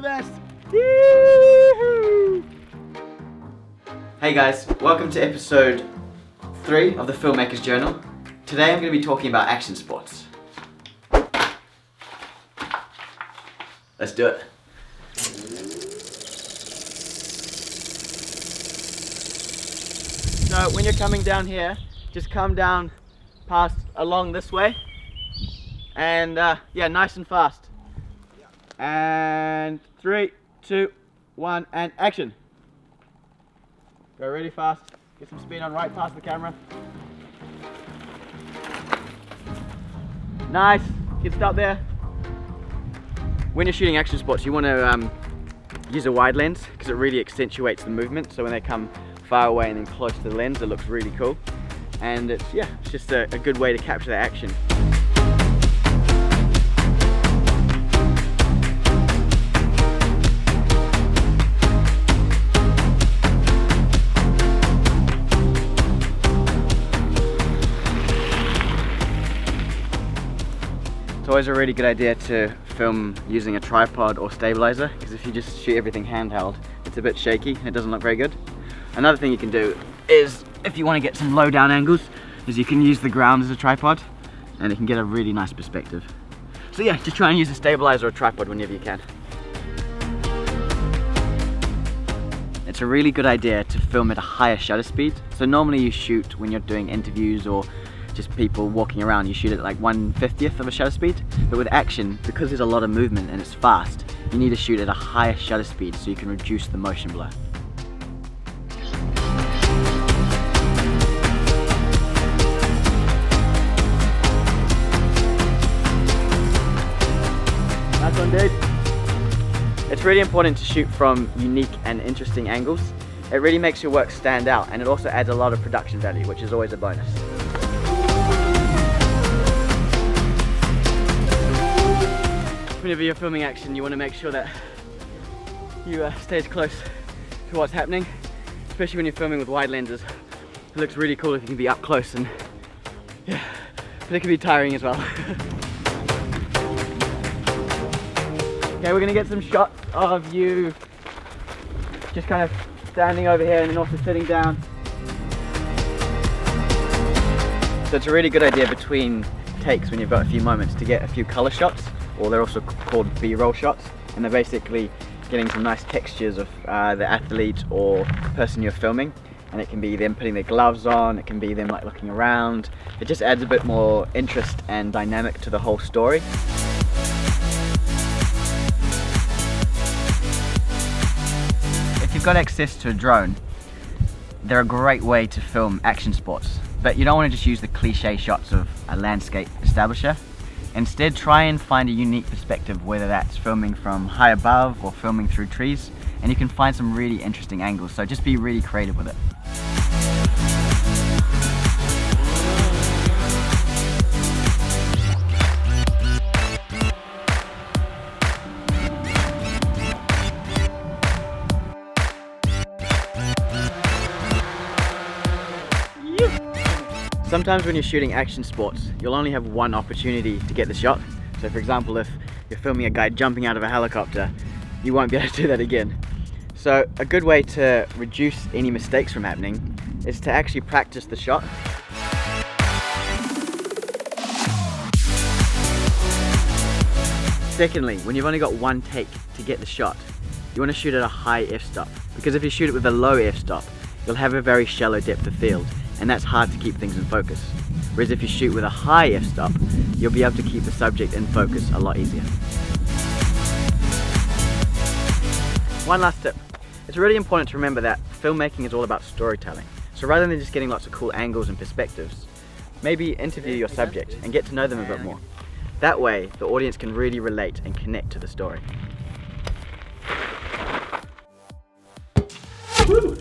at this! Yee-hoo! Hey guys, welcome to episode 3 of the Filmmaker's Journal. Today I'm going to be talking about action sports. Let's do it. So when you're coming down here, just come down along this way, and yeah, nice and fast. And 3, 2, 1, and action. Go really fast. Get some speed on right past the camera. Nice. You can stop there. When you're shooting action sports, you want to use a wide lens because it really accentuates the movement. So when they come far away and then close to the lens, it looks really cool. And it's just a good way to capture the action. It's always a really good idea to film using a tripod or stabilizer, because if you just shoot everything handheld, it's a bit shaky and it doesn't look very good. Another thing you can do is, if you want to get some low down angles, is you can use the ground as a tripod and it can get a really nice perspective. So yeah, just try and use a stabilizer or a tripod whenever you can. It's a really good idea to film at a higher shutter speed. So normally you shoot when you're doing interviews or just people walking around, you shoot at like 1/50th of a shutter speed. But with action, because there's a lot of movement and it's fast, you need to shoot at a higher shutter speed so you can reduce the motion blur. Nice one, dude. It's really important to shoot from unique and interesting angles. It really makes your work stand out, and it also adds a lot of production value, which is always a bonus. Whenever you're filming action, you want to make sure that you stay as close to what's happening, especially when you're filming with wide lenses. It looks really cool if you can be up close, and yeah, but it can be tiring as well. Okay, we're gonna get some shots of you just kind of standing over here and then also sitting down. So it's a really good idea between takes, when you've got a few moments, to get a few color shots, or they're also called B-roll shots, and they're basically getting some nice textures of the athlete or person you're filming. And it can be them putting their gloves on, it can be them like looking around. It just adds a bit more interest and dynamic to the whole story. If you've got access to a drone, they're a great way to film action sports, but you don't want to just use the cliche shots of a landscape establisher. Instead, try and find a unique perspective, whether that's filming from high above or filming through trees, and you can find some really interesting angles, so just be really creative with it. Sometimes when you're shooting action sports, you'll only have one opportunity to get the shot. So for example, if you're filming a guy jumping out of a helicopter, you won't be able to do that again. So a good way to reduce any mistakes from happening is to actually practice the shot. Secondly, when you've only got one take to get the shot, you want to shoot at a high f-stop, because if you shoot it with a low f-stop, you'll have a very shallow depth of field, and that's hard to keep things in focus. Whereas if you shoot with a high f-stop, you'll be able to keep the subject in focus a lot easier. One last tip. It's really important to remember that filmmaking is all about storytelling. So rather than just getting lots of cool angles and perspectives, maybe interview your subject and get to know them a bit more. That way, the audience can really relate and connect to the story. Woo!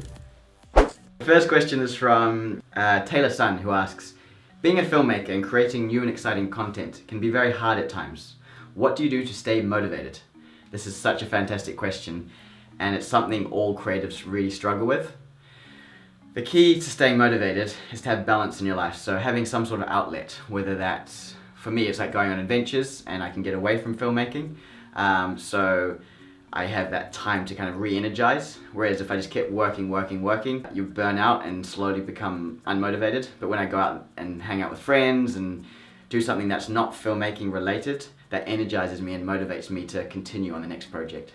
First question is from Taylor Sun, who asks, being a filmmaker and creating new and exciting content can be very hard at times. What do you do to stay motivated? This is such a fantastic question, and it's something all creatives really struggle with. The key to staying motivated is to have balance in your life, so having some sort of outlet, whether that's, for me, it's like going on adventures and I can get away from filmmaking. So I have that time to kind of re-energize. Whereas if I just kept working, you burn out and slowly become unmotivated. But when I go out and hang out with friends and do something that's not filmmaking related, that energizes me and motivates me to continue on the next project.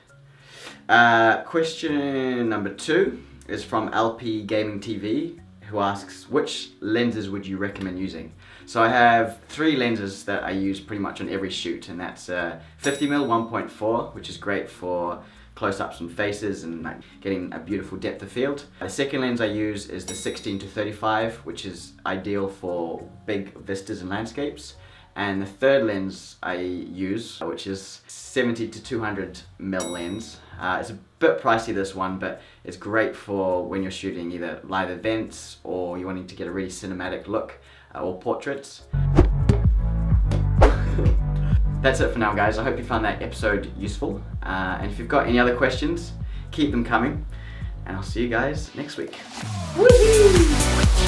Question number 2 is from LP Gaming TV, who asks, which lenses would you recommend using? So I have 3 lenses that I use pretty much on every shoot, and that's 50mm 1.4, which is great for close-ups and faces and like getting a beautiful depth of field. The second lens I use is the 16-35, which is ideal for big vistas and landscapes. And the third lens I use, which is 70-200mm lens. It's a bit pricey, this one, but it's great for when you're shooting either live events or you're wanting to get a really cinematic look, or portraits. That's it for now, guys. I hope you found that episode useful. And if you've got any other questions, keep them coming. And I'll see you guys next week. Woohoo!